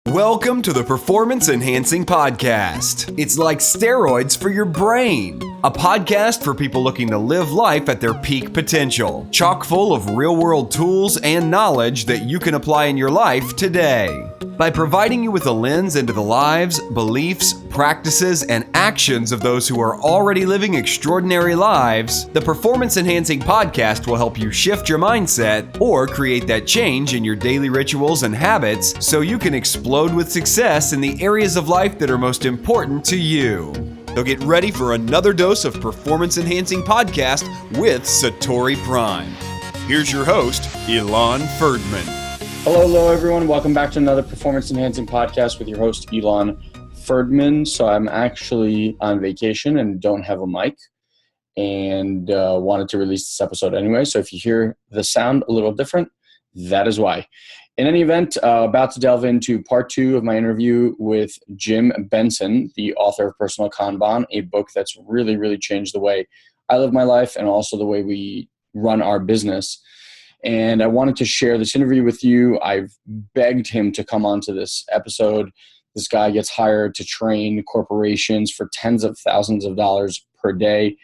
Welcome to the Performance Enhancing Podcast. It's like steroids for your brain. A podcast for people looking to live life at their peak potential. Chock full of real-world tools and knowledge that you can apply in your life today. By providing you with a lens into the lives, beliefs, practices, and actions of those who are already living extraordinary lives, the Performance Enhancing Podcast will help you shift your mindset or create that change in your daily rituals and habits so you can explode with success in the areas of life that are most important to you. So get ready for another dose of Performance Enhancing Podcast with SatoriPrime. Here's your host, Elon Ferdman. Hello, everyone. Welcome back to another Performance Enhancing Podcast with your host, Elon Ferdman. So I'm actually on vacation and don't have a mic and wanted to release this episode anyway. So if you hear the sound a little different, that is why. In any event, about to delve into part 2 of my interview with Jim Benson, the author of Personal Kanban, a book that's really changed the way I live my life and also the way we run our business. And I wanted to share this interview with you. I've begged him to come onto this episode. This guy gets hired to train corporations for tens of thousands of dollars per day,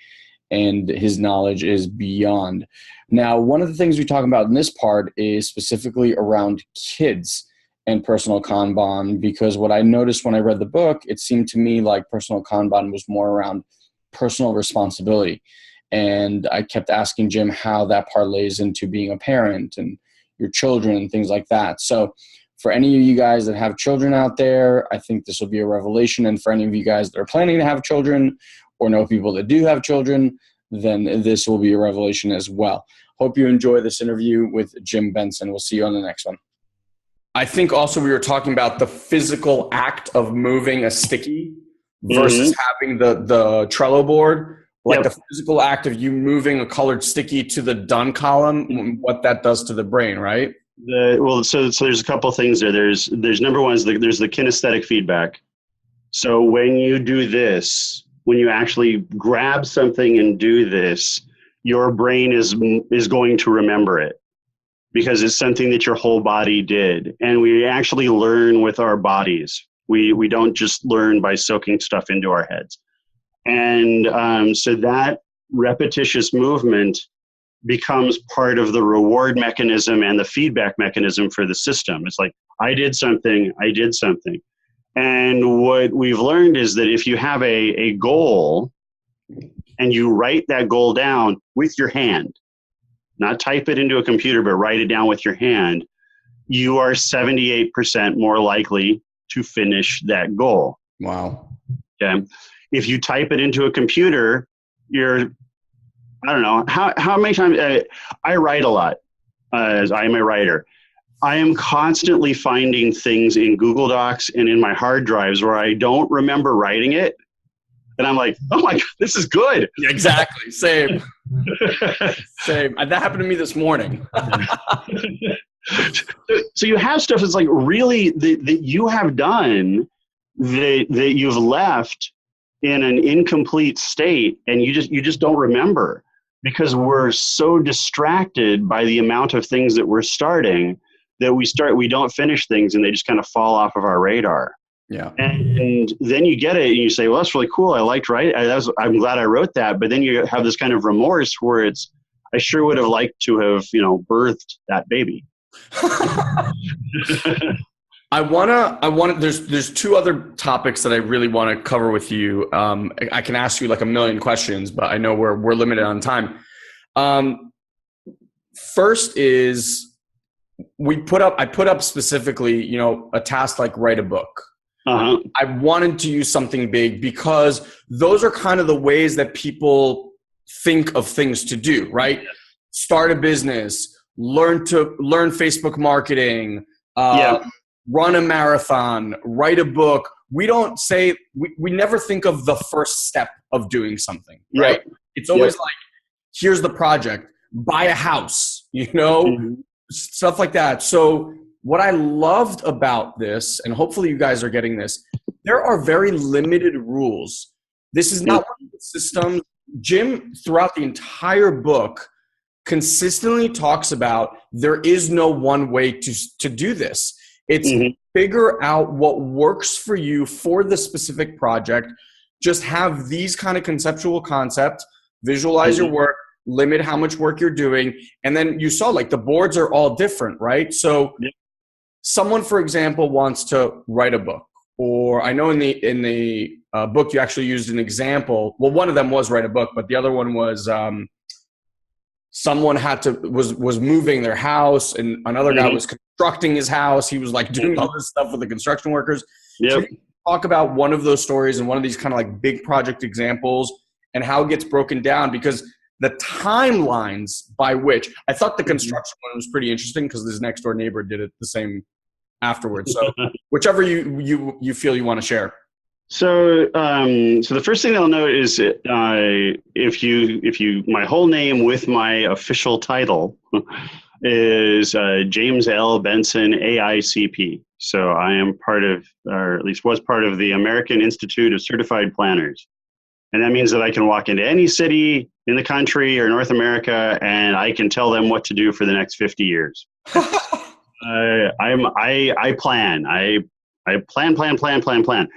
and his knowledge is beyond. Now, one of the things we talk about in this part is specifically around kids and Personal Kanban, because what I noticed when I read the book, it seemed to me like Personal Kanban was more around personal responsibility. And I kept asking Jim how that parlays into being a parent and your children and things like that. So for any of you guys that have children out there, I think this will be a revelation. And for any of you guys that are planning to have children or know people that do have children, then this will be a revelation as well. Hope you enjoy this interview with Jim Benson. We'll see you on the next one. I think also we were talking about the physical act of moving a sticky versus having the Trello board. Like the physical act of you moving a colored sticky to the done column, what that does to the brain, right? So there's a couple things there. There's number one is there's the kinesthetic feedback. So when you do this, when you actually grab something and do this, your brain is going to remember it because it's something that your whole body did. And we actually learn with our bodies. We don't just learn by soaking stuff into our heads. And so that repetitious movement becomes part of the reward mechanism and the feedback mechanism for the system. It's like, I did something. And what we've learned is that if you have a goal and you write that goal down with your hand, not type it into a computer, but write it down with your hand, you are 78% more likely to finish that goal. Wow. Okay. If you type it into a computer, I don't know, how many times, I write a lot, as I am a writer. I am constantly finding things in Google Docs and in my hard drives where I don't remember writing it. And I'm like, oh my God, this is good. Exactly. Same. Same. That happened to me this morning. So you have stuff that's like really that you have done that you've left in an incomplete state, and you just don't remember because we're so distracted by the amount of things that we're starting that we don't finish things and they just kind of fall off of our radar. Yeah. And then you get it and you say, well, that's really cool. I liked writing. I'm glad I wrote that. But then you have this kind of remorse where I sure would have liked to have, birthed that baby. There's two other topics that I really want to cover with you. I can ask you like a million questions, but I know we're limited on time. First is I put up specifically, a task like write a book. Uh-huh. I wanted to use something big because those are kind of the ways that people think of things to do, right? Yeah. Start a business, learn Facebook marketing, run a marathon, write a book. We don't say, we never think of the first step of doing something, right? Yep. It's always like, here's the project, buy a house, stuff like that. So what I loved about this, and hopefully you guys are getting this, there are very limited rules. This is not one of the systems. Jim, throughout the entire book, consistently talks about there is no one way to do this. It's figure out what works for you for the specific project. Just have these kind of conceptual concepts, visualize your work, limit how much work you're doing. And then you saw like the boards are all different, right? So someone, for example, wants to write a book, or I know in the book you actually used an example. Well, one of them was write a book, but the other one was someone was moving their house, and another guy was constructing his house. He was like doing all this stuff with the construction workers. Can you talk about one of those stories and one of these kind of like big project examples and how it gets broken down? Because the timelines by which I thought the construction one was pretty interesting, because this next door neighbor did it the same afterwards. So whichever you feel you want to share. So the first thing I'll note is if you my whole name with my official title is James L. Benson, AICP. So I am part of, or at least was part of, the American Institute of Certified Planners. And that means that I can walk into any city in the country or North America, and I can tell them what to do for the next 50 years. I plan. I plan.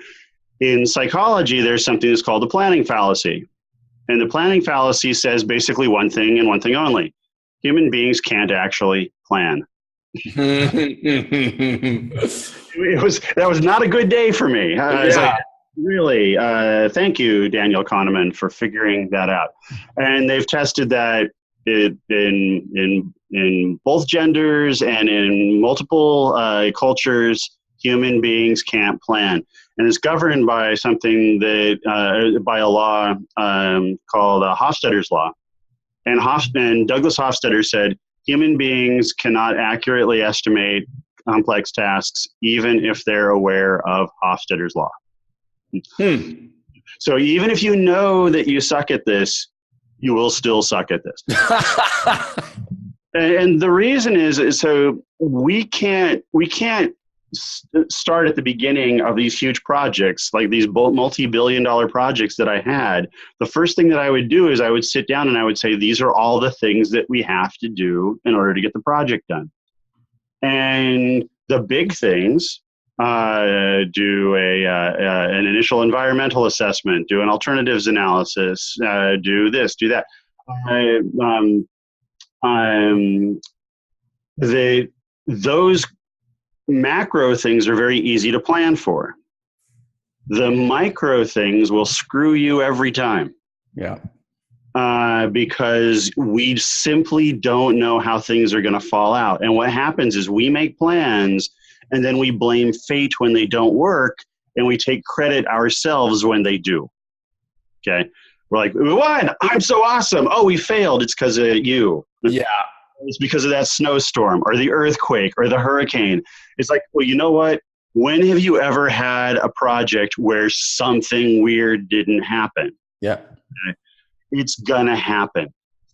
In psychology, there's something that's called the planning fallacy. And the planning fallacy says basically one thing and one thing only. Human beings can't actually plan. That was not a good day for me. I was like, really, thank you, Daniel Kahneman, for figuring that out. And they've tested that in both genders and in multiple cultures. Human beings can't plan, and it's governed by something that by a law called Hofstadter's law. And Douglas Hofstadter said human beings cannot accurately estimate complex tasks, even if they're aware of Hofstadter's law. So even if you know that you suck at this, you will still suck at this. And the reason is so we can't start at the beginning of these huge projects, like these multi-billion-dollar projects that I had. The first thing that I would do is I would sit down and I would say, these are all the things that we have to do in order to get the project done. And the big things, do an initial environmental assessment, do an alternatives analysis, do this, do that. Those macro things are very easy to plan for. The micro things will screw you every time. Because we simply don't know how things are going to fall out. And what happens is we make plans and then we blame fate when they don't work, and we take credit ourselves when they do. Okay? We're like, we won! I'm so awesome! Oh, we failed. It's because of you. Yeah. It's because of that snowstorm or the earthquake or the hurricane. It's like, well, you know what? When have you ever had a project where something weird didn't happen? Yeah. Okay? It's gonna happen.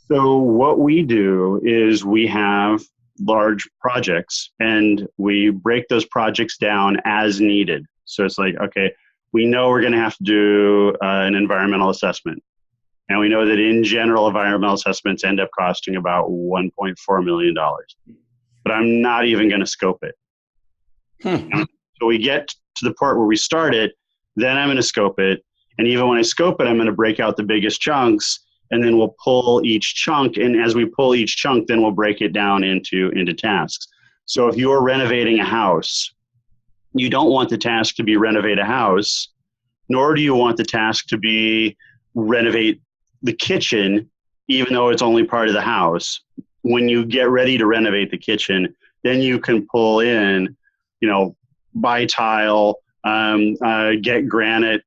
So what we do is we have large projects and we break those projects down as needed. So it's like, okay, we know we're gonna have to do an environmental assessment. And we know that in general, environmental assessments end up costing about $1.4 million. But I'm not even gonna scope it. So we get to the part where we start it, then I'm gonna scope it. And even when I scope it, I'm going to break out the biggest chunks, and then we'll pull each chunk. And as we pull each chunk, then we'll break it down into tasks. So if you're renovating a house, you don't want the task to be renovate a house, nor do you want the task to be renovate the kitchen, even though it's only part of the house. When you get ready to renovate the kitchen, then you can pull in, buy tile, get granite,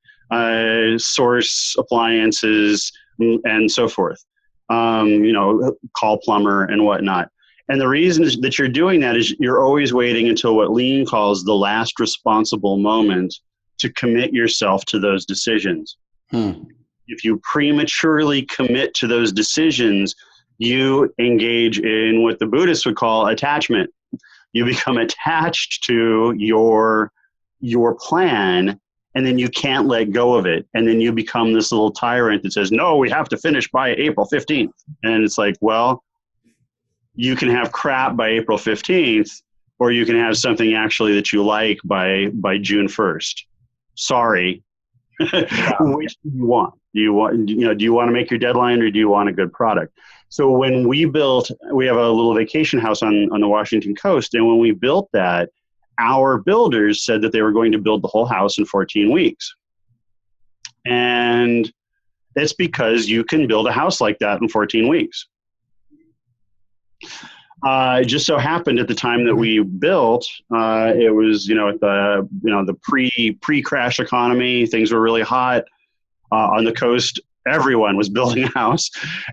source appliances, and so forth. Call plumber and whatnot. And the reason is that you're doing that is you're always waiting until what Lean calls the last responsible moment to commit yourself to those decisions. If you prematurely commit to those decisions, you engage in what the Buddhists would call attachment. You become attached to your plan, and then you can't let go of it. And then you become this little tyrant that says, no, we have to finish by April 15th. And it's like, well, you can have crap by April 15th, or you can have something actually that you like by June 1st. Sorry. Which do you want? Do you want to make your deadline, or do you want a good product? So when we have a little vacation house on the Washington coast, and when we built that, our builders said that they were going to build the whole house in 14 weeks. And it's because you can build a house like that in 14 weeks. It just so happened at the time that we built, it was, at the pre-crash economy, things were really hot on the coast. Everyone was building a house,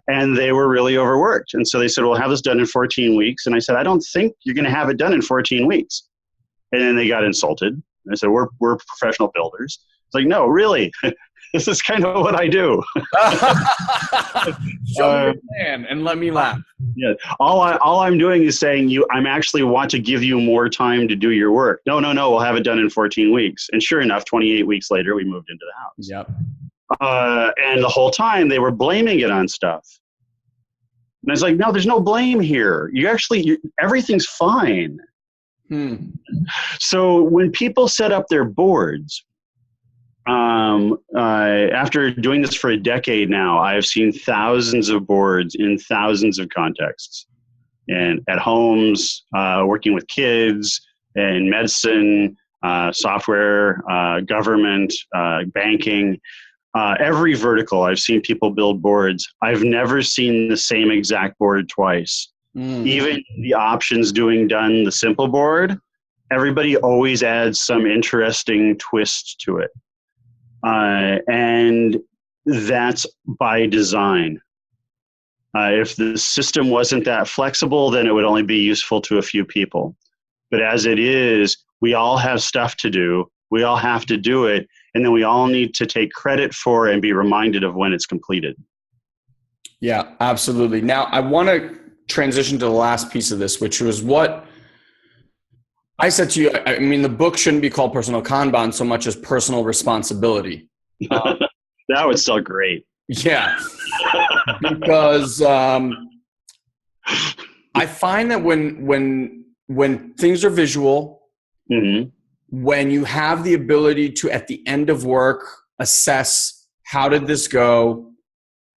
and they were really overworked. And so they said, we'll have this done in 14 weeks. And I said, I don't think you're going to have it done in 14 weeks. And then they got insulted. And I said, we're professional builders. It's like, no, really. This is kind of what I do. Show me your plan and let me laugh. Yeah. All I'm doing is saying I'm actually want to give you more time to do your work. No, we'll have it done in 14 weeks. And sure enough, 28 weeks later, we moved into the house. Yep. And the whole time they were blaming it on stuff. And I was like, no, there's no blame here. Everything's fine. So when people set up their boards, after doing this for a decade now, I have seen thousands of boards in thousands of contexts, and at homes, working with kids, in medicine, software, government, banking, every vertical. I've seen people build boards. I've never seen the same exact board twice. Even the options done the simple board, everybody always adds some interesting twist to it. And that's by design. If the system wasn't that flexible, then it would only be useful to a few people. But as it is, we all have stuff to do. We all have to do it. And then we all need to take credit for and be reminded of when it's completed. Yeah, absolutely. Now, I want to transition to the last piece of this, which was what I said to you. I mean, the book shouldn't be called Personal Kanban so much as Personal Responsibility. That would sell great. Yeah. Because I find that when things are visual, when you have the ability to, at the end of work, assess how did this go,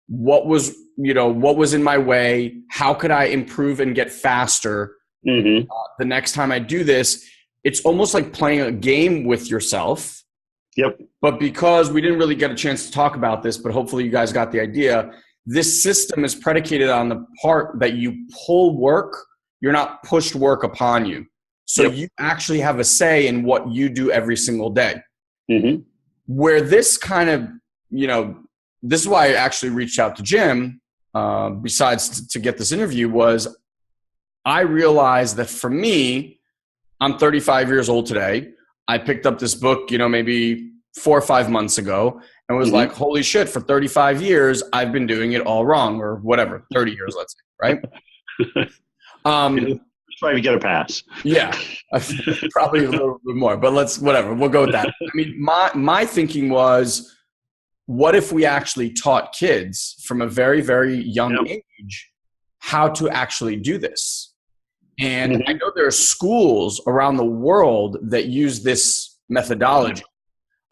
what was in my way, how could I improve and get faster the next time I do this, it's almost like playing a game with yourself. Yep. But because we didn't really get a chance to talk about this, but hopefully you guys got the idea, this system is predicated on the part that you pull work, you're not pushed work upon you. So you actually have a say in what you do every single day. Where this kind of, this is why I actually reached out to Jim, besides to get this interview, was I realized that for me, I'm 35 years old today. I picked up this book, maybe 4 or 5 months ago, and was like, holy shit, for 35 years, I've been doing it all wrong, or whatever, 30 years, let's say, right? Probably get a pass. Yeah, probably a little bit more, but we'll go with that. I mean, my thinking was, what if we actually taught kids from a very, very young age how to actually do this? And I know there are schools around the world that use this methodology.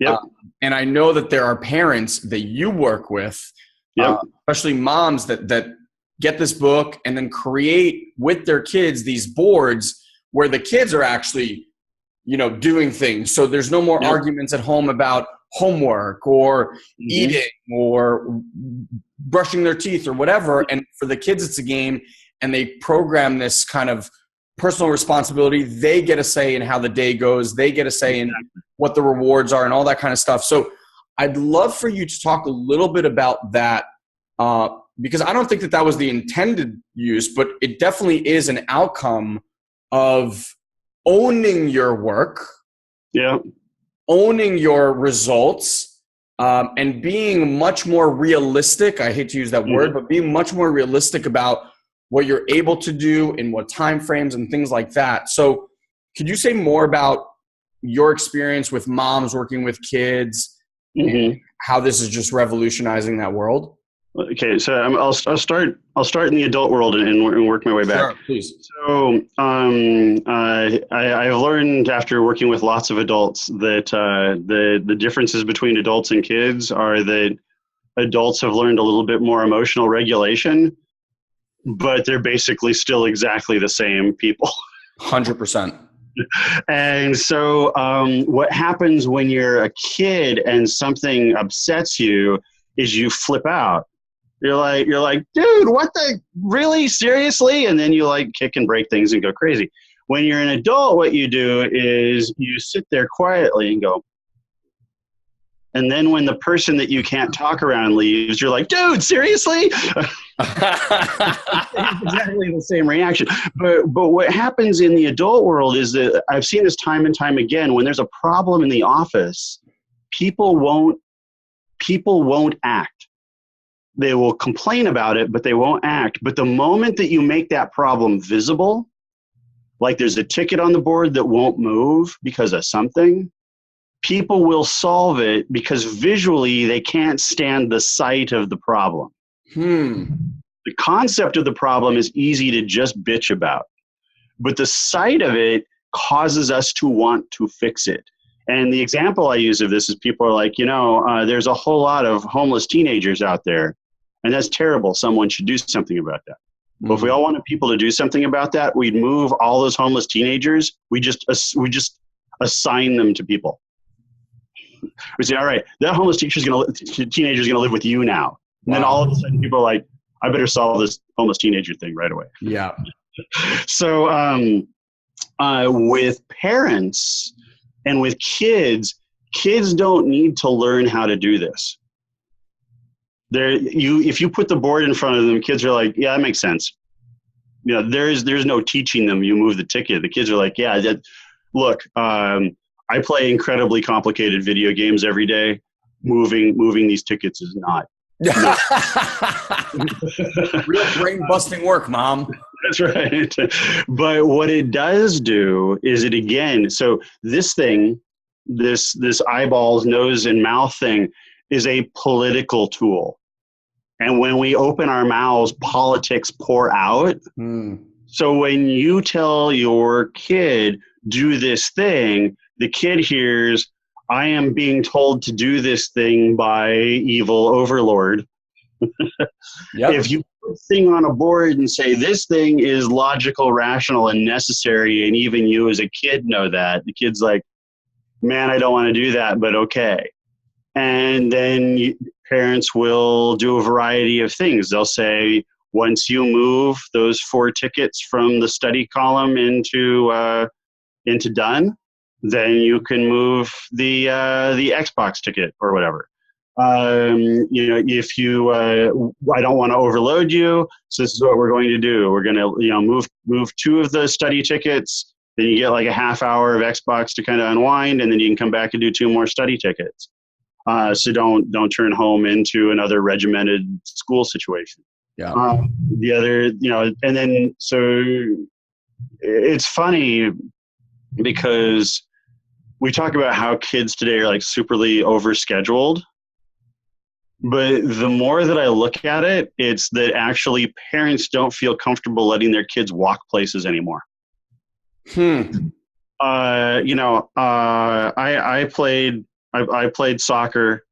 And I know that there are parents that you work with, especially moms that get this book and then create with their kids these boards where the kids are actually, doing things. So there's no more arguments at home about homework or eating or brushing their teeth or whatever. And for the kids, it's a game, and they program this kind of personal responsibility. They get a say in how the day goes. They get a say in what the rewards are and all that kind of stuff. So I'd love for you to talk a little bit about that, because I don't think that was the intended use, but it definitely is an outcome of owning your work, owning your results, and being much more realistic. I hate to use that word, but being much more realistic about what you're able to do in what time frames and things like that. So could you say more about your experience with moms working with kids and how this is just revolutionizing that world? Okay, so I'll start in the adult world and work my way back. Sure, please. So I've learned after working with lots of adults that the differences between adults and kids are that adults have learned a little bit more emotional regulation, but they're basically still exactly the same people. 100%. And so what happens when you're a kid and something upsets you is you flip out. You're like, dude, what the, really, seriously? And then you like kick and break things and go crazy. When you're an adult, what you do is you sit there quietly and go. And then when the person that you can't talk around leaves, you're like, dude, seriously? Exactly the same reaction. But what happens in the adult world is that I've seen this time and time again. When there's a problem in the office, people won't act. They will complain about it, but they won't act. But the moment that you make that problem visible, like there's a ticket on the board that won't move because of something, people will solve it because visually they can't stand the sight of the problem. The concept of the problem is easy to just bitch about, but the sight of it causes us to want to fix it. And the example I use of this is people are like, there's a whole lot of homeless teenagers out there. And that's terrible. Someone should do something about that. But if we all wanted people to do something about that, we'd move all those homeless teenagers. We just assign them to people. We say, all right, that homeless teenager is gonna live with you now. And then all of a sudden, people are like, I better solve this homeless teenager thing right away. Yeah. So with parents and with kids don't need to learn how to do this. If you put the board in front of them, kids are like, yeah, that makes sense. There's no teaching them. You move the ticket. The kids are like, yeah, look, I play incredibly complicated video games every day. Moving these tickets is not. Real brain busting work, Mom. That's right. But what it does do is so this thing, this eyeballs, nose, and mouth thing is a political tool. And when we open our mouths, politics pour out. So when you tell your kid, do this thing, the kid hears, I am being told to do this thing by evil overlord. Yep. If you put a thing on a board and say, this thing is logical, rational, and necessary, and even you as a kid know that, the kid's like, man, I don't want to do that, but okay. And then parents will do a variety of things. They'll say, once you move those 4 tickets from the study column into done, then you can move the Xbox ticket or whatever. If you, I don't want to overload you, so this is what we're going to do. We're going to, move 2 of the study tickets. Then you get like a half hour of Xbox to kind of unwind, and then you can come back and do 2 more study tickets. So don't turn home into another regimented school situation. Yeah. The other, and then so it's funny because we talk about how kids today are like superly overscheduled. But the more that I look at it, it's that actually parents don't feel comfortable letting their kids walk places anymore. I played soccer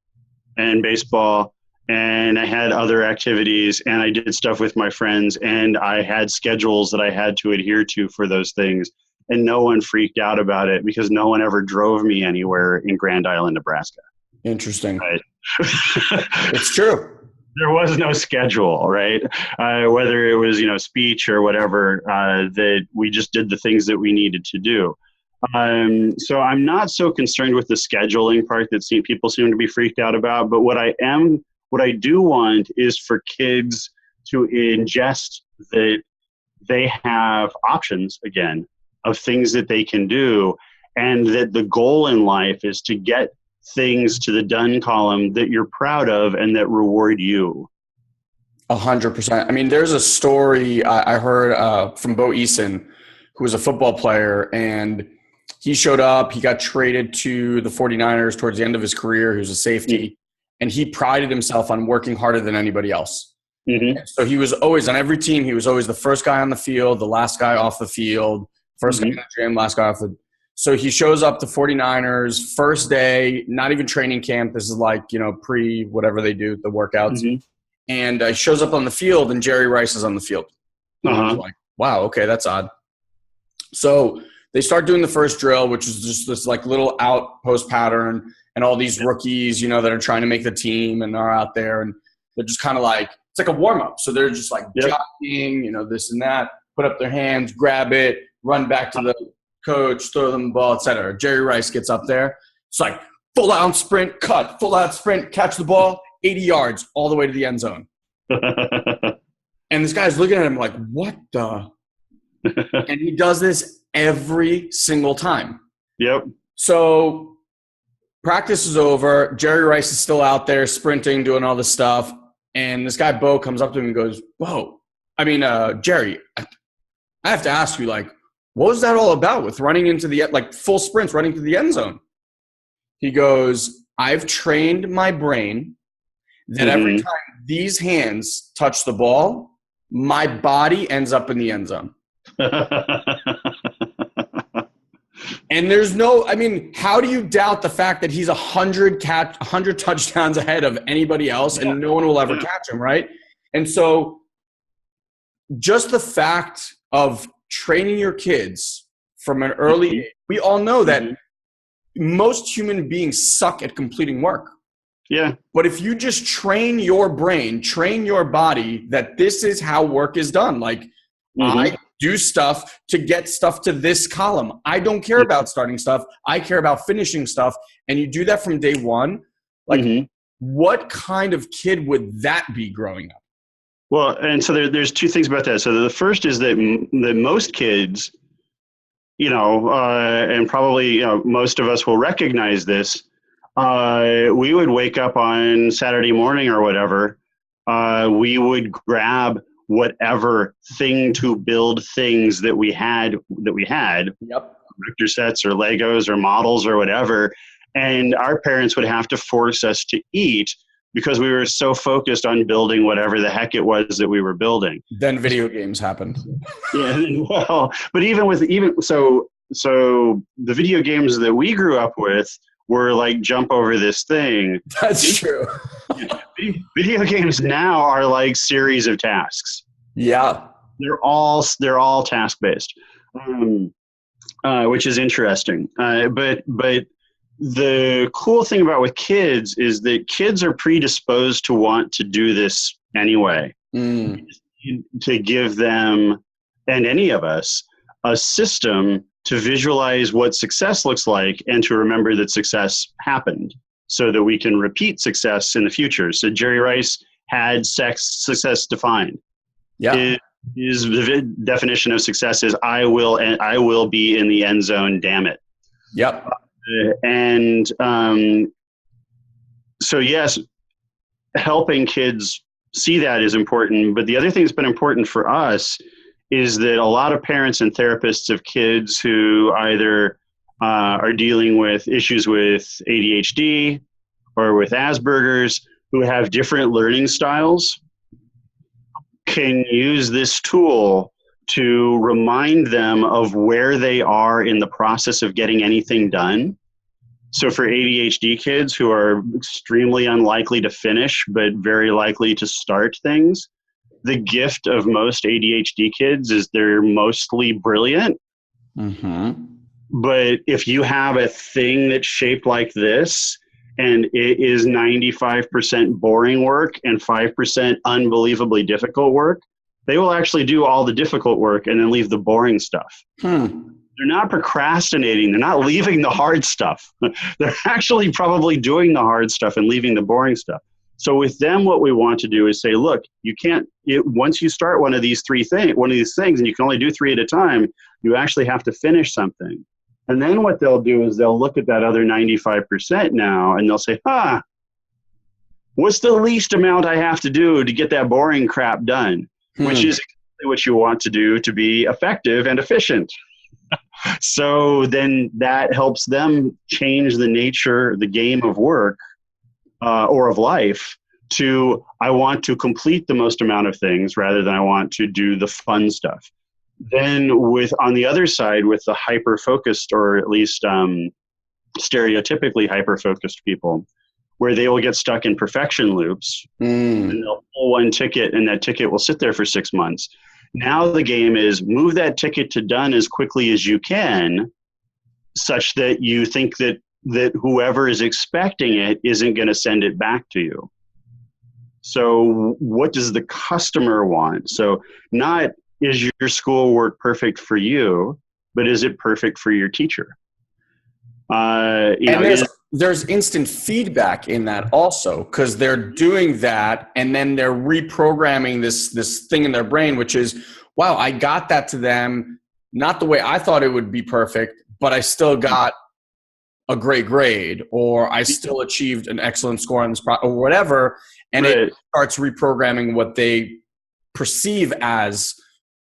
and baseball, and I had other activities, and I did stuff with my friends, and I had schedules that I had to adhere to for those things. And no one freaked out about it because no one ever drove me anywhere in Grand Island, Nebraska. Interesting. Right? It's true. There was no schedule, right? Whether it was, speech or whatever, that we just did the things that we needed to do. So I'm not so concerned with the scheduling part that people seem to be freaked out about. But what I do want is for kids to ingest that they have options again of things that they can do, and that the goal in life is to get things to the done column that you're proud of and that reward you. 100%. I mean, there's a story I heard from Bo Eason, who was a football player, and he showed up. He got traded to the 49ers towards the end of his career. He was a safety. and he prided himself on working harder than anybody else. Mm-hmm. So he was always on every team. He was always the first guy on the field, the last guy off the field, first guy in the gym, last guy off the. So he shows up to 49ers first day, not even training camp. This is like, pre whatever they do, the workouts. Mm-hmm. And he shows up on the field, and Jerry Rice is on the field. And I was like, wow, okay, that's odd. So they start doing the first drill, which is just this like little outpost pattern, and all these rookies, that are trying to make the team and are out there, and they're just kind of like, it's like a warm up. So they're just like jogging, this and that, put up their hands, grab it, run back to the coach, throw them the ball, etc. Jerry Rice gets up there. It's like full out sprint, cut, full out sprint, catch the ball, 80 yards all the way to the end zone. And this guy's looking at him like, what the? And he does this every single time. Yep. So practice is over. Jerry Rice is still out there sprinting, doing all this stuff. And this guy, Bo, comes up to him and goes, Jerry, I have to ask you, like, what was that all about with running into the, like, full sprints, running to the end zone? He goes, I've trained my brain that every time these hands touch the ball, my body ends up in the end zone. And there's how do you doubt the fact that he's 100 touchdowns ahead of anybody else and no one will ever catch him, right? And so just the fact of training your kids from an early age, we all know that most human beings suck at completing work. Yeah. But if you just train your brain, train your body that this is how work is done. Like, I do stuff to get stuff to this column. I don't care about starting stuff. I care about finishing stuff. And you do that from day one. Like, what kind of kid would that be growing up? Well, and so there's two things about that. So the first is that most kids, and probably most of us will recognize this. We would wake up on Saturday morning or whatever. We would grab whatever thing to build things that we had. Yep. Vector sets or Legos or models or whatever. And our parents would have to force us to eat because we were so focused on building whatever the heck it was that we were building. Then video games happened. Yeah, well, but so the video games that we grew up with were like jump over this thing. That's true. Video games now are like series of tasks. Yeah. They're all task based, which is interesting. But the cool thing about with kids is that kids are predisposed to want to do this anyway. To give them, and any of us, a system to visualize what success looks like and to remember that success happened so that we can repeat success in the future. So Jerry Rice had success defined. Yeah. The definition of success is I will be in the end zone, damn it. Yep. So yes, helping kids see that is important. But the other thing that's been important for us is that a lot of parents and therapists of kids who either are dealing with issues with ADHD or with Asperger's, who have different learning styles, can use this tool to remind them of where they are in the process of getting anything done. So for ADHD kids who are extremely unlikely to finish, but very likely to start things, the gift of most ADHD kids is they're mostly brilliant. But if you have a thing that's shaped like this, and it is 95% boring work and 5% unbelievably difficult work, they will actually do all the difficult work and then leave the boring stuff. They're not procrastinating. They're not leaving the hard stuff. They're actually probably doing the hard stuff and leaving the boring stuff. So with them, what we want to do is say, look, you can't, once you start one of these things, and you can only do 3 at a time, you actually have to finish something. And then what they'll do is they'll look at that other 95% now, and they'll say, what's the least amount I have to do to get that boring crap done? Which is exactly what you want to do to be effective and efficient. So then that helps them change the nature, the game of work, or of life to I want to complete the most amount of things rather than I want to do the fun stuff. Then on the other side, with the hyper-focused, or at least stereotypically hyper-focused people, where they will get stuck in perfection loops, and they'll pull one ticket and that ticket will sit there for 6 months. Now the game is move that ticket to done as quickly as you can, such that you think that whoever is expecting it isn't going to send it back to you. So what does the customer want? So not is your schoolwork perfect for you, but is it perfect for your teacher? There's instant feedback in that also, because they're doing that and then they're reprogramming this thing in their brain, which is, wow, I got that to them, not the way I thought it would be perfect, but I still got a great grade, or I still achieved an excellent score on this or whatever. And It starts reprogramming what they perceive as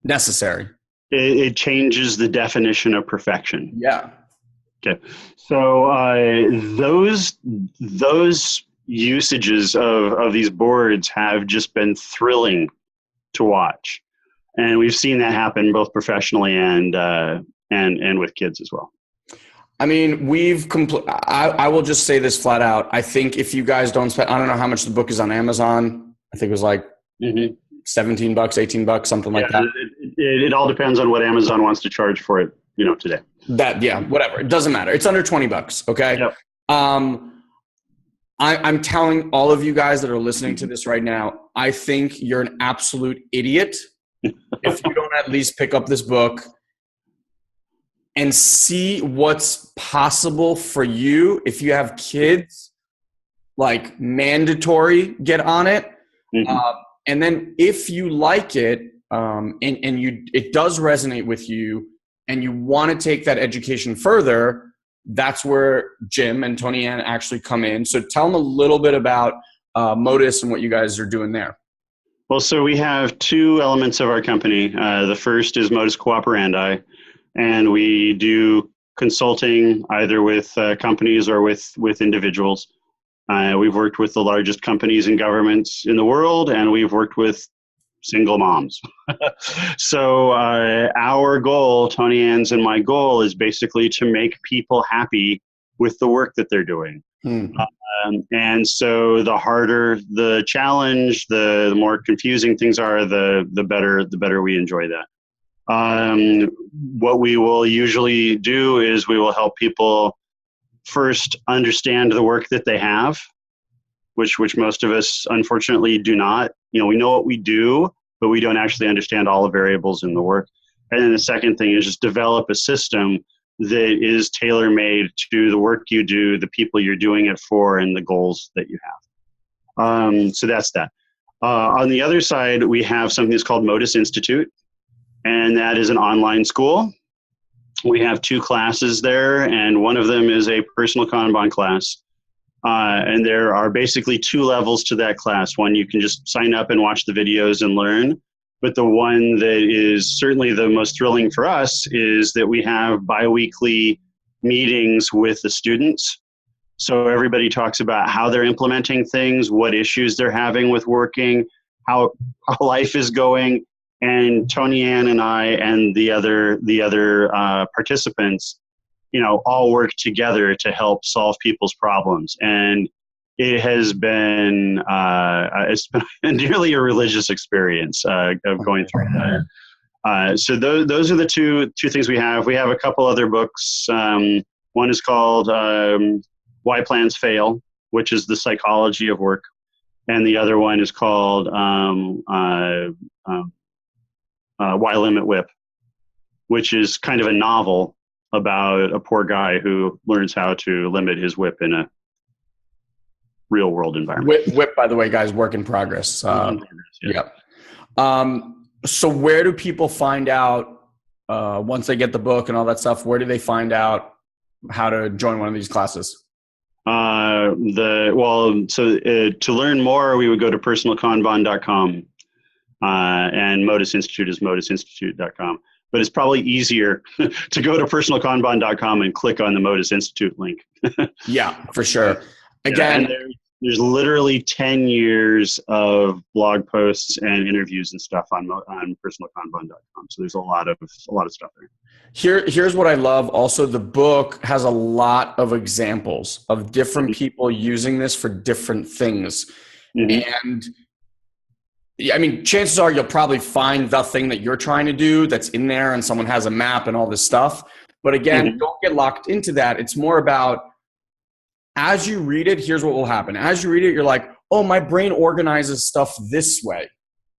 necessary. It changes the definition of perfection. Yeah. Okay. So those usages of these boards have just been thrilling to watch. And we've seen that happen both professionally and with kids as well. I mean, I will just say this flat out. I think if you guys don't spend, I don't know how much the book is on Amazon. I think it was like $17, $18, something like that. It all depends on what Amazon wants to charge for it, today. Whatever. It doesn't matter. It's under $20. Okay. Yep. I'm telling all of you guys that are listening to this right now, I think you're an absolute idiot if you don't at least pick up this book and see what's possible for you. If you have kids, like mandatory, get on it. And then if you like it, it does resonate with you and you want to take that education further, that's where Jim and Tony Ann actually come in. So tell them a little bit about Modus and what you guys are doing there. Well, so we have two elements of our company. The first is Modus Cooperandi, and we do consulting either with companies or with individuals. We've worked with the largest companies and governments in the world, and we've worked with single moms. So our goal, Tony Ann's and my goal, is basically to make people happy with the work that they're doing. And so the harder the challenge, the more confusing things are, the better we enjoy that. What we will usually do is we will help people first understand the work that they have, which most of us unfortunately do not. We know what we do, but we don't actually understand all the variables in the work. And then the second thing is just develop a system that is tailor-made to the work you do, the people you're doing it for, and the goals that you have. So that's that. On the other side, we have something that's called Modus Institute, and that is an online school. We have two classes there, and one of them is a personal Kanban class. And there are basically two levels to that class. One, you can just sign up and watch the videos and learn. But the one that is certainly the most thrilling for us is that we have bi-weekly meetings with the students. So everybody talks about how they're implementing things, what issues they're having with working, how life is going. And Tony Ann and I and the other participants, all work together to help solve people's problems. And it has been it's been nearly a religious experience of going through that. So those are the two things we have. We have a couple other books. One is called Why Plans Fail, which is the psychology of work, and the other one is called Why Limit Whip, which is kind of a novel about a poor guy who learns how to limit his whip in a real world environment. Whip, by the way, guys, work in progress. Yeah. So where do people find out once they get the book and all that stuff? Where do they find out how to join one of these classes? To learn more, we would go to personalkanban.com, and Modus Institute is modusinstitute.com. But it's probably easier to go to personalkanban.com and click on the Modus Institute link. Yeah, for sure. Again, There's literally 10 years of blog posts and interviews and stuff on personalkanban.com. So there's a lot of stuff there. Here's what I love. Also, the book has a lot of examples of different people using this for different things. And I mean, chances are you'll probably find the thing that you're trying to do that's in there, and someone has a map and all this stuff. But again, don't get locked into that. It's more about, as you read it, here's what will happen. As you read it, you're like, oh, my brain organizes stuff this way.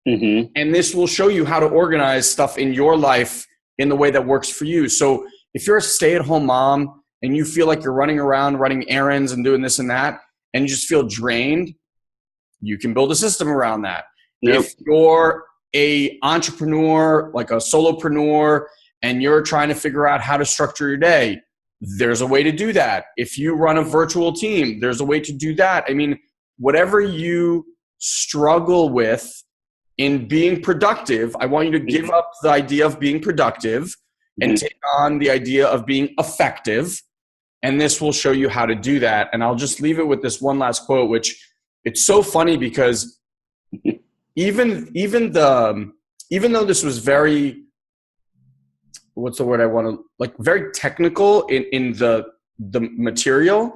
And this will show you how to organize stuff in your life in the way that works for you. So if you're a stay-at-home mom and you feel like you're running around, running errands and doing this and that, and you just feel drained, you can build a system around that. If you're a entrepreneur, like a solopreneur, and you're trying to figure out how to structure your day, there's a way to do that. If you run a virtual team, there's a way to do that. I mean, whatever you struggle with in being productive, I want you to give up the idea of being productive and take on the idea of being effective. And this will show you how to do that. And I'll just leave it with this one last quote, which it's so funny because even though this was very, what's the word I want to, like, very technical in the material,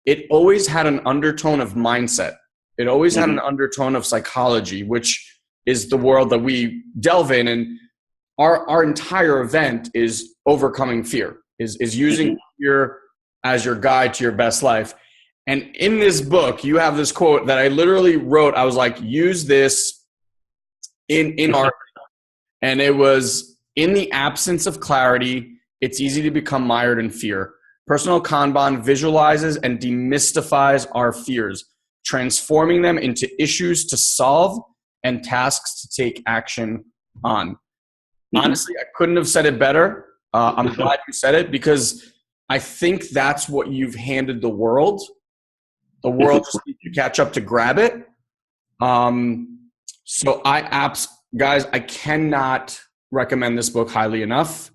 it always had an undertone of mindset. It always had an undertone of psychology, which is the world that we delve in. And our entire event is overcoming fear, is using fear as your guide to your best life. And in this book, you have this quote that I literally wrote. I was like, use this in art. And it was, in the absence of clarity, it's easy to become mired in fear. Personal Kanban visualizes and demystifies our fears, transforming them into issues to solve and tasks to take action on. Honestly, I couldn't have said it better. I'm glad you said it, because I think that's what you've handed the world. The world just needs to catch up to grab it. So guys, I cannot recommend this book highly enough.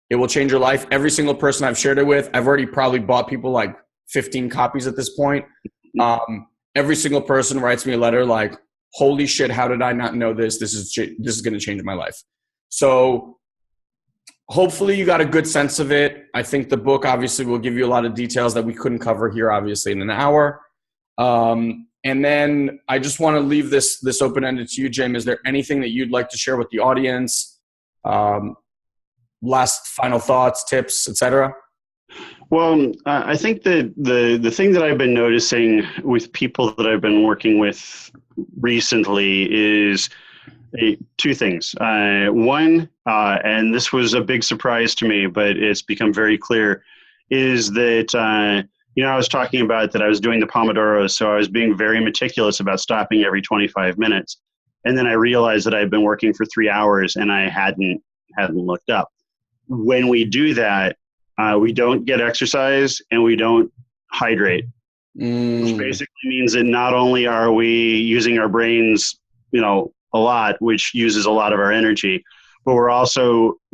It will change your life. Every single person I've shared it with, I've already probably bought people like 15 copies at this point. Every single person writes me a letter like, holy shit, how did I not know this? This is going to change my life. So hopefully you got a good sense of it. I think the book obviously will give you a lot of details that we couldn't cover here, obviously, in an hour. And then I just want to leave this open-ended to you, Jim. Is there anything that you'd like to share with the audience? Last final thoughts, tips, etc. Well, I think that the thing that I've been noticing with people that I've been working with recently is two things. One, and this was a big surprise to me, but it's become very clear, is that I was talking about that I was doing the Pomodoros, so I was being very meticulous about stopping every 25 minutes. And then I realized that I had been working for 3 hours and I hadn't looked up. When we do that, we don't get exercise and we don't hydrate, which basically means that not only are we using our brains, a lot, which uses a lot of our energy, but we're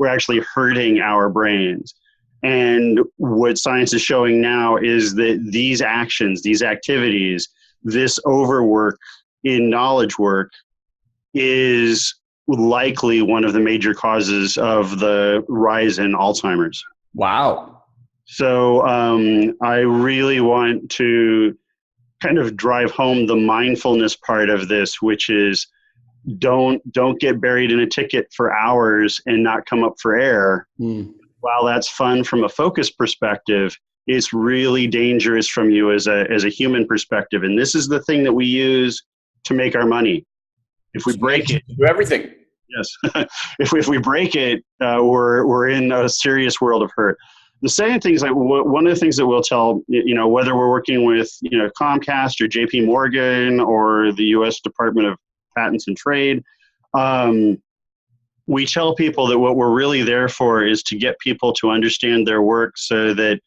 actually hurting our brains. And what science is showing now is that these actions, these activities, this overwork in knowledge work is likely one of the major causes of the rise in Alzheimer's. Wow. So I really want to kind of drive home the mindfulness part of this, which is don't get buried in a ticket for hours and not come up for air. While that's fun from a focus perspective, it's really dangerous from you as a human perspective. And this is the thing that we use to make our money. If we break it, do everything. Yes. if we break it, we're in a serious world of hurt. The second thing is, like, one of the things that we'll tell, whether we're working with, Comcast or JP Morgan or the U.S. Department of Patents and Trade, we tell people that what we're really there for is to get people to understand their work so that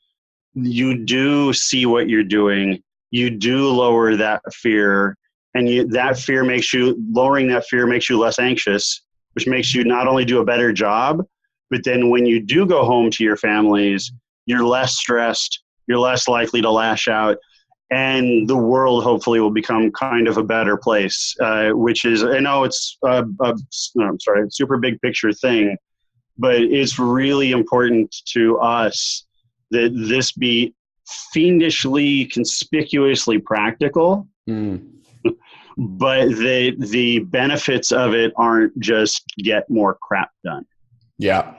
you do see what you're doing, you do lower that fear, and lowering that fear makes you less anxious, which makes you not only do a better job, but then when you do go home to your families, you're less stressed, you're less likely to lash out. and the world hopefully will become kind of a better place, which is, I know it's a super big picture thing, but it's really important to us that this be fiendishly, conspicuously practical, but the benefits of it aren't just get more crap done. Yeah.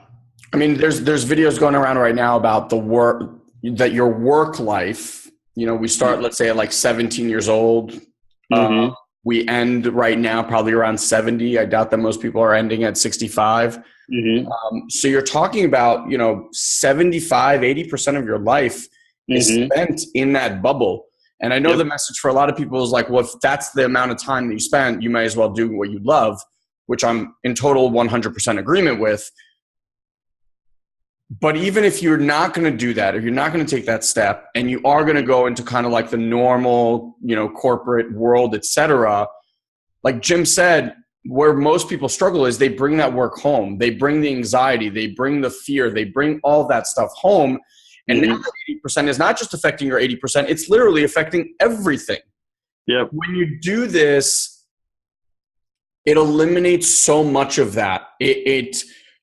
I mean, there's videos going around right now about the work, that your work life, we start, let's say, at like 17 years old. We end right now probably around 70. I doubt that most people are ending at 65. So you're talking about, 75, 80% of your life is spent in that bubble. And I know the message for a lot of people is like, well, if that's the amount of time that you spend, you might as well do what you love, which I'm in total 100% agreement with. But even if you're not going to do that, or you're not going to take that step, and you are going to go into kind of like the normal, corporate world, et cetera, like Jim said, where most people struggle is they bring that work home. They bring the anxiety, they bring the fear, they bring all that stuff home. And now that 80% is not just affecting your 80%, it's literally affecting everything. Yep. When you do this, it eliminates so much of that.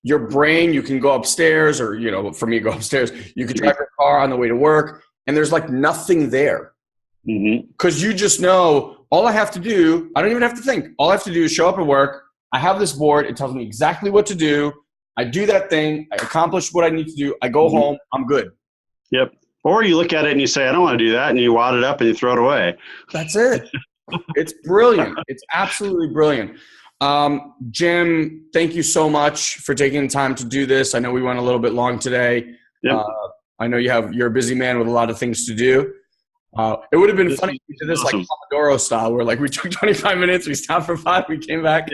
Your brain, you can go upstairs, or, for me, go upstairs. You can drive your car on the way to work, and there's like nothing there. Because you just know, all I have to do, I don't even have to think. All I have to do is show up at work. I have this board. It tells me exactly what to do. I do that thing. I accomplish what I need to do. I go home. I'm good. Yep. Or you look at it and you say, I don't want to do that. And you wad it up and you throw it away. That's it. It's brilliant. It's absolutely brilliant. Jim, thank you so much for taking the time to do this. I know we went a little bit long today. Yep. I know you're a busy man with a lot of things to do. It would have been funny if we did this like Pomodoro style, where like we took 25 minutes, we stopped for 5, we came back.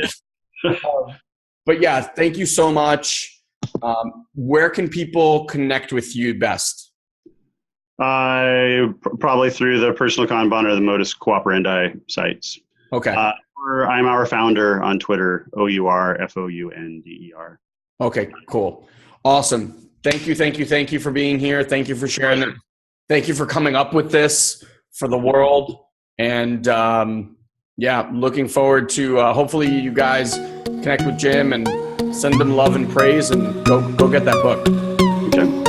But yeah, thank you so much. Where can people connect with you best? Probably through the Personal Kanban or the Modus Cooperandi sites. Okay. I'm our founder on Twitter, OURFOUNDER. Okay, cool. Awesome. Thank you for being here. Thank you for sharing it. Thank you for coming up with this for the world. And looking forward to hopefully you guys connect with Jim and send them love and praise, and go get that book. Okay.